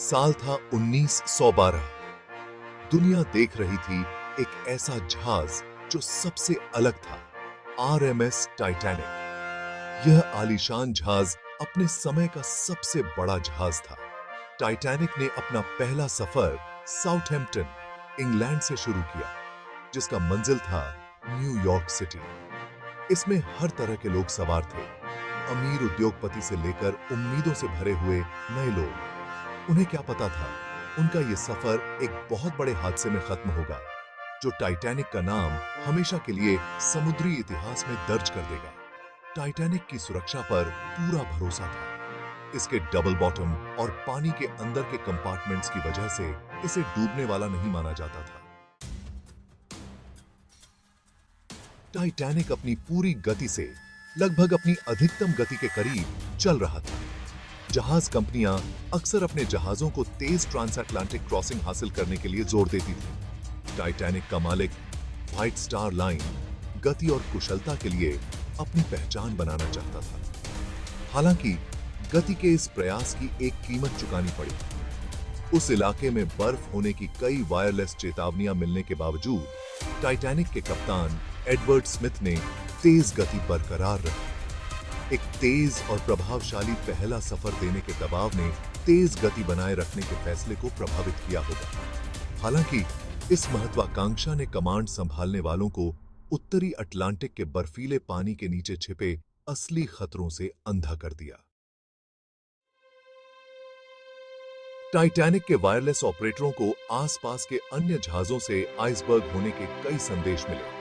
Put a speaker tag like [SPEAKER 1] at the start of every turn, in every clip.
[SPEAKER 1] साल था 1912। दुनिया देख रही थी एक ऐसा जहाज जो सबसे अलग था, आरएमएस टाइटैनिक। यह आलीशान जहाज अपने समय का सबसे बड़ा जहाज था। टाइटैनिक ने अपना पहला सफर साउथहैम्पटन, इंग्लैंड से शुरू किया, जिसका मंजिल था न्यूयॉर्क सिटी। इसमें हर तरह के लोग सवार थे, अमीर उद्योगपति से लेकर उम्मीदों से भरे हुए नए लोग। उन्हें क्या पता था, उनका यह सफर एक बहुत बड़े हादसे में खत्म होगा, जो टाइटैनिक का नाम हमेशा के लिए समुद्री इतिहास में दर्ज कर देगा। टाइटैनिक की सुरक्षा पर पूरा भरोसा था। इसके डबल बॉटम और पानी के अंदर के कंपार्टमेंट्स की वजह से इसे डूबने वाला नहीं माना जाता था। टाइटैनिक अपनी पूरी गति से लगभग अपनी अधिकतम गति के करीब चल रहा था। जहाज कंपनियां अक्सर अपने जहाजों को तेज ट्रांसअटलांटिक क्रॉसिंग हासिल करने के लिए जोर देती थी। टाइटैनिक का मालिक व्हाइट स्टार लाइन गति और कुशलता के लिए अपनी पहचान बनाना चाहता था। हालांकि गति के इस प्रयास की एक कीमत चुकानी पड़ी। उस इलाके में बर्फ होने की कई वायरलेस चेतावनियां मिलने के बावजूद टाइटैनिक के कप्तान एडवर्ड स्मिथ ने तेज गति बरकरार रखी। एक तेज और प्रभावशाली पहला सफर देने के दबाव ने तेज गति बनाए रखने के फैसले को प्रभावित किया होगा। हालांकि इस महत्वाकांक्षा ने कमांड संभालने वालों को उत्तरी अटलांटिक के बर्फीले पानी के नीचे छिपे असली खतरों से अंधा कर दिया। टाइटैनिक के वायरलेस ऑपरेटरों को आसपास के अन्य जहाजों से आइसबर्ग होने के कई संदेश मिले।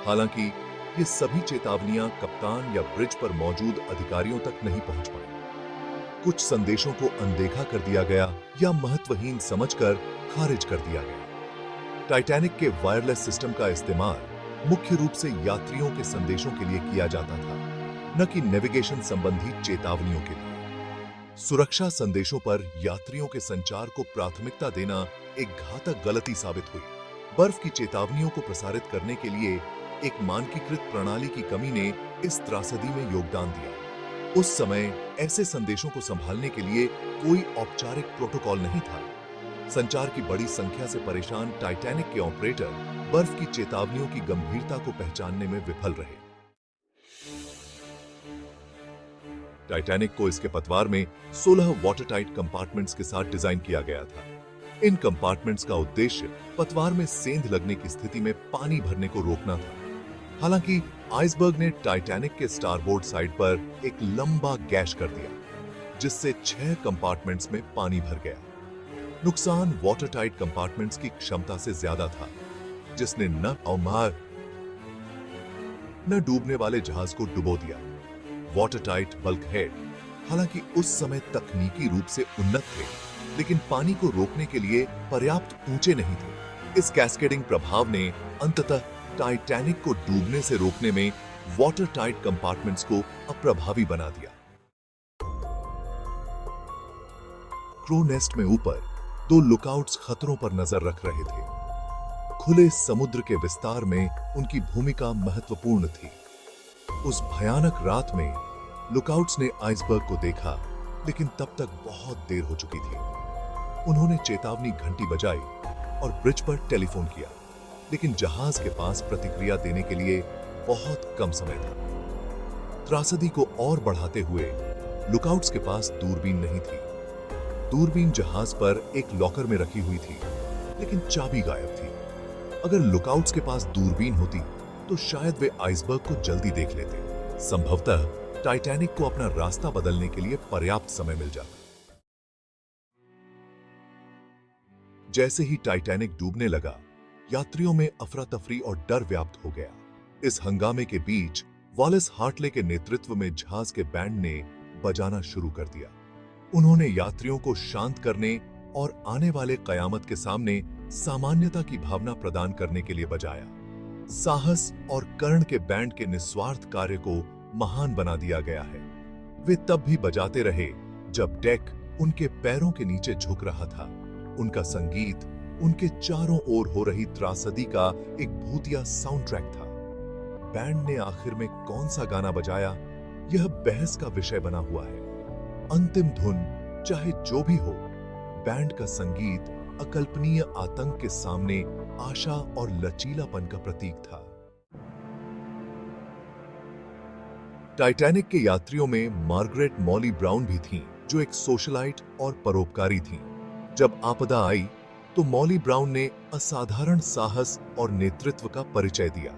[SPEAKER 1] हालांकि ये सभी चेतावनियां कप्तान या ब्रिज पर मौजूद अधिकारियों तक नहीं पहुंच पाई। कुछ संदेशों को अनदेखा कर दिया गया या महत्वहीन समझकर खारिज कर दिया गया। टाइटैनिक के वायरलेस सिस्टम का इस्तेमाल मुख्य रूप से यात्रियों के संदेशों के लिए किया जाता था, न कि नेविगेशन संबंधी चेतावनियों के लिए। सुरक्षा संदेशों पर यात्रियों के संचार को प्राथमिकता देना एक घातक गलती साबित हुई। बर्फ की चेतावनियों को प्रसारित करने के लिए एक मानकीकृत प्रणाली की कमी ने इस त्रासदी में योगदान दिया। उस समय ऐसे संदेशों को संभालने के लिए कोई औपचारिक प्रोटोकॉल नहीं था। संचार की बड़ी संख्या से परेशान टाइटैनिक के ऑपरेटर बर्फ की चेतावनियों की गंभीरता को पहचानने में विफल रहे। टाइटैनिक को इसके पतवार में 16 वाटरटाइट कंपार्टमेंट्स के साथ डिजाइन किया गया था। इन कंपार्टमेंट्स का उद्देश्य पतवार में सेंध लगने की स्थिति में पानी भरने को रोकना था। हालांकि आइसबर्ग ने टाइटैनिक के स्टारबोर्ड साइड पर एक लंबा गैश कर दिया, जिससे 6 कंपार्टमेंट्स में पानी भर गया। नुकसान वाटरटाइट कंपार्टमेंट्स की क्षमता से ज्यादा था, जिसने न डूबने वाले जहाज को डुबो दिया। वाटरटाइट बल्कहेड हालांकि उस समय तकनीकी रूप से उन्नत थे, लेकिन पानी को रोकने के लिए पर्याप्त ऊंचे नहीं थे। इस कैस्केडिंग प्रभाव ने अंततः टाइटैनिक को डूबने से रोकने में वाटरटाइट कंपार्टमेंट्स को अप्रभावी बना दिया। क्रो नेस्ट में ऊपर 2 लुकआउट्स खतरों पर नजर रख रहे थे। खुले समुद्र के विस्तार में उनकी भूमिका महत्वपूर्ण थी। उस भयानक रात में लुकआउट्स ने आइसबर्ग को देखा, लेकिन तब तक बहुत देर हो चुकी थी। उन्होंने चेतावनी घंटी बजाई और ब्रिज पर टेलीफोन किया, लेकिन जहाज के पास प्रतिक्रिया देने के लिए बहुत कम समय था। त्रासदी को और बढ़ाते हुए लुकआउट्स के पास दूरबीन नहीं थी। दूरबीन जहाज पर एक लॉकर में रखी हुई थी, लेकिन चाबी गायब थी। अगर लुकआउट्स के पास दूरबीन होती तो शायद वे आइसबर्ग को जल्दी देख लेते। संभवतः टाइटैनिक को अपना रास्ता बदलने के लिए पर्याप्त समय मिल जाता। जैसे ही टाइटैनिक डूबने लगा, यात्रियों में अफरा तफरी और डर व्याप्त हो गया। इस हंगामे के बीच वॉलेस हार्टले के नेतृत्व में जहाज के बैंड ने बजाना शुरू कर दिया। उन्होंने यात्रियों को शांत करने और आने वाले कयामत के सामने सामान्यता की भावना प्रदान करने के लिए बजाया। साहस और कर्ण के बैंड के निस्वार्थ कार्य को महान बना दिया गया है। वे तब भी बजाते रहे जब डेक उनके पैरों के नीचे झुक रहा था। उनका संगीत उनके चारों ओर हो रही त्रासदी का एक भूतिया साउंड ट्रैक था। बैंड ने आखिर में कौन सा गाना बजाया, यह बहस का विषय बना हुआ है। अंतिम धुन चाहे जो भी हो, बैंड का संगीत अकल्पनीय आतंक के सामने आशा और लचीलापन का प्रतीक था। टाइटैनिक के यात्रियों में मार्गरेट मॉली ब्राउन भी थीं, जो एक सोशलाइट और परोपकारी थीं। जब आपदा आई तो मॉली ब्राउन ने असाधारण साहस और नेतृत्व का परिचय दिया।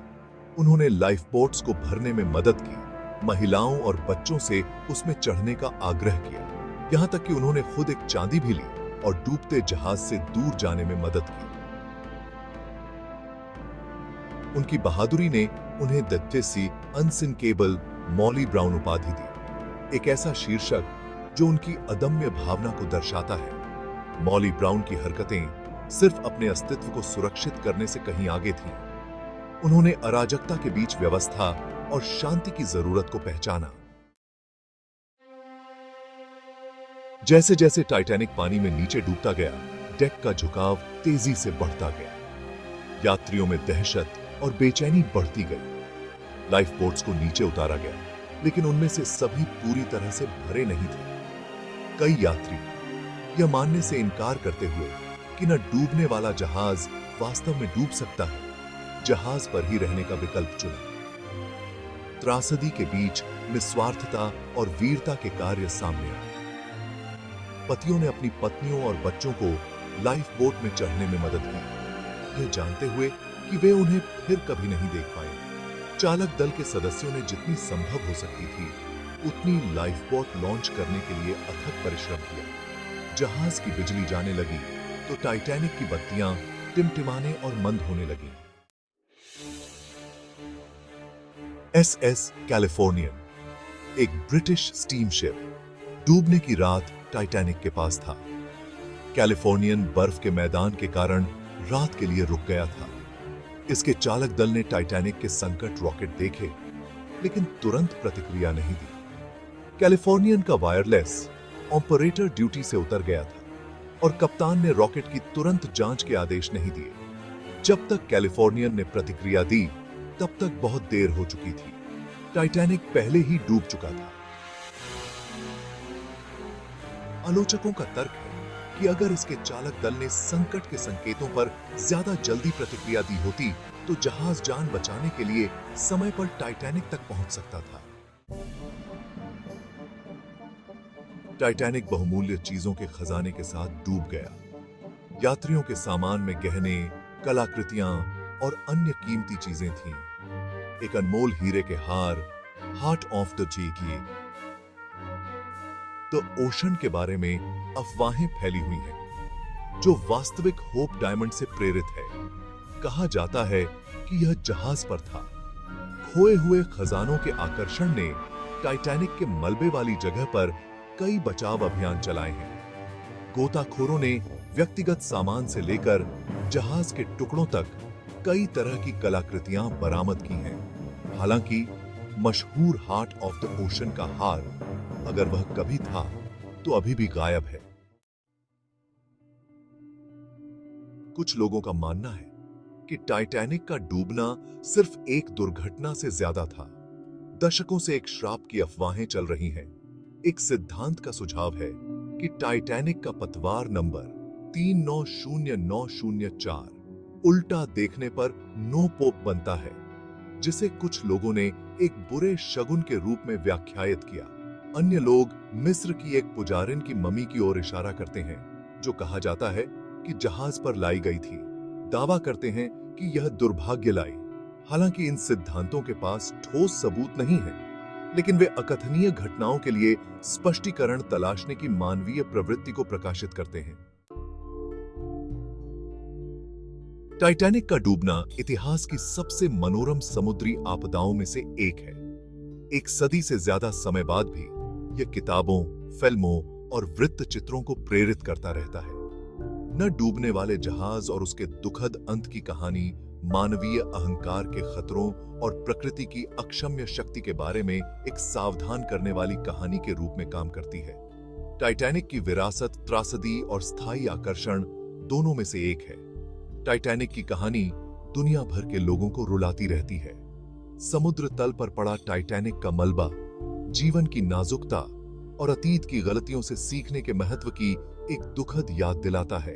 [SPEAKER 1] उन्होंने लाइफ बोट्स को भरने में मदद की, महिलाओं और बच्चों से उसमें चढ़ने का आग्रह किया, यहां तक कि उन्होंने खुद एक चांदी भी ली और डूबते जहाज से दूर जाने में मदद की। उनकी बहादुरी ने उन्हें the Tessy unsinkable Molly brown उपाधि दी, एक ऐसा शीर्षक जो उनकी अदम्य भावना को दर्शाता है। मॉली ब्राउन की हरकतें सिर्फ अपने अस्तित्व को सुरक्षित करने से कहीं आगे थीं। उन्होंने अराजकता के बीच व्यवस्था और शांति की जरूरत को पहचाना। जैसे जैसे टाइटैनिक पानी में नीचे डूबता गया, डेक का झुकाव तेजी से बढ़ता गया। यात्रियों में दहशत और बेचैनी बढ़ती गई। लाइफ बोट्स को नीचे उतारा गया, लेकिन उनमें से सभी पूरी तरह से भरे नहीं थे। कई यात्री यह मानने से इनकार करते हुए कि न डूबने वाला जहाज वास्तव में डूब सकता है, जहाज पर ही रहने का विकल्प चुना। त्रासदी के बीच निस्वार्थता और वीरता के कार्य सामने आए। पतियों ने अपनी पत्नियों और बच्चों को लाइफ बोट में चढ़ने में मदद की, यह जानते हुए कि वे उन्हें फिर कभी नहीं देख पाएंगे। चालक दल के सदस्यों ने जितनी संभव हो सकती थी उतनी लाइफ बोट लॉन्च करने के लिए अथक परिश्रम किया। जहाज की बिजली जाने लगी तो टाइटैनिक की बत्तियां टिमटिमाने और मंद होने लगी। एसएस कैलिफोर्नियन, एक ब्रिटिश स्टीमशिप, डूबने की रात टाइटैनिक के पास था। कैलिफोर्नियन बर्फ के मैदान के कारण रात के लिए रुक गया था। इसके चालक दल ने टाइटैनिक के संकट रॉकेट देखे, लेकिन तुरंत प्रतिक्रिया नहीं दी। कैलिफोर्नियन का वायरलेस ऑपरेटर ड्यूटी से उतर गया था और कप्तान ने रॉकेट की तुरंत जांच के आदेश नहीं दिए। जब तक कैलिफोर्नियन ने प्रतिक्रिया दी, तब तक बहुत देर हो चुकी थी। टाइटैनिक पहले ही डूब चुका था। आलोचकों का तर्क है कि अगर इसके चालक दल ने संकट के संकेतों पर ज्यादा जल्दी प्रतिक्रिया दी होती तो जहाज जान बचाने के लिए समय पर टाइटैनिक तक पहुंच सकता था। टाइटैनिक बहुमूल्य चीजों के खजाने के साथ डूब गया। यात्रियों के सामान में गहने, कलाकृतियां और अन्य कीमती चीजें थीं। एक अनमोल हीरे के हार, हार्ट ऑफ द जेकी, द ओशन के बारे में अफवाहें फैली हुई हैं, जो वास्तविक होप डायमंड से प्रेरित है। कहा जाता है कि यह जहाज पर था। खोए हुए खजानों के आकर्षण ने टाइटैनिक के मलबे वाली जगह पर कई बचाव अभियान चलाए हैं। गोताखोरों ने व्यक्तिगत सामान से लेकर जहाज के टुकड़ों तक कई तरह की कलाकृतियां बरामद की हैं। हालांकि मशहूर हार्ट ऑफ द ओशन का हार, अगर वह कभी था, तो अभी भी गायब है। कुछ लोगों का मानना है कि टाइटैनिक का डूबना सिर्फ एक दुर्घटना से ज्यादा था। दशकों से एक श्राप की अफवाहें चल रही हैं। एक सिद्धांत का सुझाव है कि टाइटैनिक का पतवार नंबर 390904 उल्टा देखने पर नो पोप बनता है, जिसे कुछ लोगों ने एक बुरे शगुन के रूप में व्याख्यायित किया। अन्य लोग मिस्र की एक पुजारिन की ममी की ओर इशारा करते हैं, जो कहा जाता है कि जहाज पर लाई गई थी। दावा करते हैं कि यह दुर्भाग्य लाई। हालांकि इन सिद्धांतों के पास ठोस सबूत नहीं है, लेकिन वे अकथनीय घटनाओं के लिए स्पष्टीकरण तलाशने की मानवीय प्रवृत्ति को प्रकाशित करते हैं। टाइटैनिक का डूबना इतिहास की सबसे मनोरम समुद्री आपदाओं में से एक है। एक सदी से ज्यादा समय बाद भी यह किताबों, फिल्मों और वृत्तचित्रों को प्रेरित करता रहता है। न डूबने वाले जहाज और उसके दुखद अंत की कहानी मानवीय अहंकार के खतरों और प्रकृति की अक्षम्य शक्ति के बारे में एक सावधान करने वाली कहानी के रूप में काम करती है। टाइटैनिक की विरासत त्रासदी और स्थायी आकर्षण दोनों में से एक है। टाइटैनिक की कहानी दुनिया भर के लोगों को रुलाती रहती है। समुद्र तल पर पड़ा टाइटैनिक का मलबा जीवन की नाजुकता और अतीत की गलतियों से सीखने के महत्व की एक दुखद याद दिलाता है।